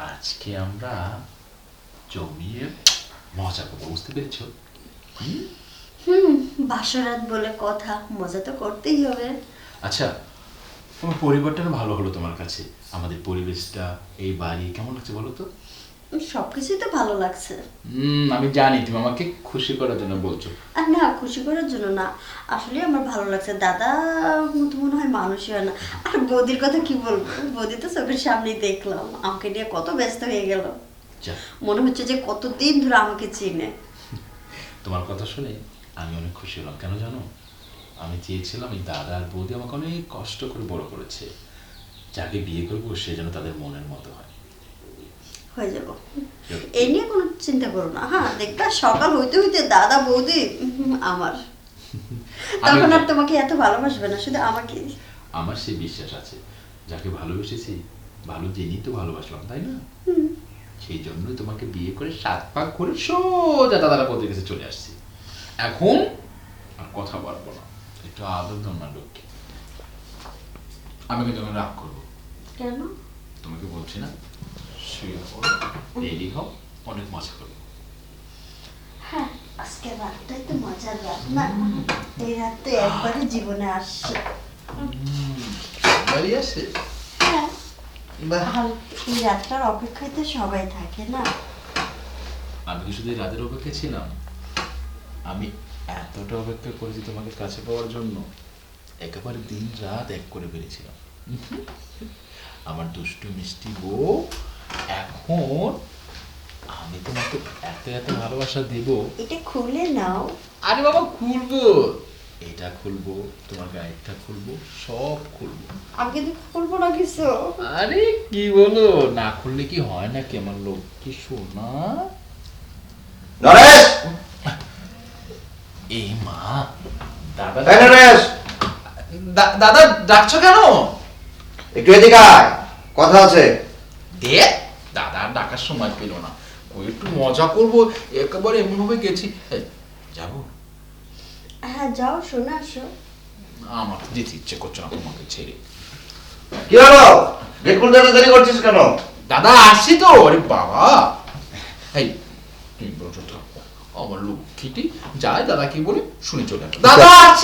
আজকে আমরা জমিয়ে মজা করবো, বুঝতে পেরেছো? বাসরাত বলে কথা, মজা তো করতেই হবে। আচ্ছা, তোমার পরিবারটা ভালো হলো তোমার কাছে, আমাদের পরিবেশটা, এই বাড়ি কেমন লাগছে বলো তো? সবকিছুই তো ভালো লাগছে। আমি জানি তুমি আমাকে খুশি করার জন্য বলছো। আর না, খুশি করার জন্য না, আসলে আমার ভালো লাগছে। দাদা মতো মনে হয় মানুষই হয় না। আর বৌদির কথা কি বলবো, বৌদি তো চোখের সামনেই দেখলাম আমাকে নিয়ে কত ব্যস্ত হয়ে গেল। মনে হচ্ছে যে কতদিন ধরে আমাকে চিনে। তোমার কথা শুনে আমি অনেক খুশি হলাম, কেন জানো? আমি চেয়েছিলাম এই দাদা আর বৌদি আমাকে অনেক কষ্ট করে বড় করেছে, যাকে বিয়ে করবো সে যেন তাদের মনের মতো হয়। হয়ে যাব, এই নিয়ে কোনো চিন্তা করো না। হ্যাঁ, দেখবা সকাল হইতে হইতে দাদা বৌদি আমার, তখন আর তোমাকে এত ভালোবাসবে না, শুধু আমাকে। আমার সেই বিশ্বাস আছে, যাকে ভালোবেসেছি ভালো জেনেই তো ভালোবাসলাম, তাই না? সেই জন্যই তোমাকে বিয়ে করে 7 পাক করে সোজা দাদারা বৌদির কাছে চলে আসছি। এখন আর কথা বলবো না, একটু আদর দাও না লোককে। আমি কিন্তু এখন রাগ করবো। কেন? তোমাকে বলছি না, শুয়ে পড়ো, রেডি হও, অনেক মজা করবো। হ্যাঁ, আজকে রাতটাই তো মজার রাত না, এই রাত তো একবারই জীবনে আসছে। বাড়ি আসে? হ্যাঁ, আর এই রাতটার অপেক্ষায় তো সবাই থাকে না। আমি কি শুধু এই রাতের অপেক্ষা ছিলাম? আমি এতটা অপেক্ষা করেছি তোমাকে কাছে পাওয়ার জন্য, একেবারে দিন রাত এক করে ফেলেছিলাম। আমার দুষ্টু মিষ্টি বউ, এখন আমি তোমাকে এত এত ভালোবাসা দেব। এটা খুলে নাও। আরে বাবা, খুলবো, এটা খুলবো, তোমার গায়েরটা খুলবো, সব খুলবো। আমি কিন্তু খুলবো না কিছু। আরে কি বলো, না খুললে কি হয় নাকি আমার লোক, কি সোনা। নরেশ, এই মা, দাদা এই নরেশ, দাদা ডাকছো কেন? একটু এদিকে আয়, কথা আছে। দে, দাদা ডাকার সময় পেল না, ওই একটু মজা করবো, একেবারে এমন ভাবে গেছি। যাবো? হ্যাঁ যাও, শোনা আসো। আমার যেতে ইচ্ছে করছে না তোমাকে ছেড়ে। কি হলো, গেট খুলতে এত দেরি করছিস কেন? দাদা আসছি তো। আরে বাবা, এই তুমি বলছো থাকো, আমার লক্ষ্মীটি যায়, দাদা কি বলে শুনে চলে আসো। দাদা আসছি।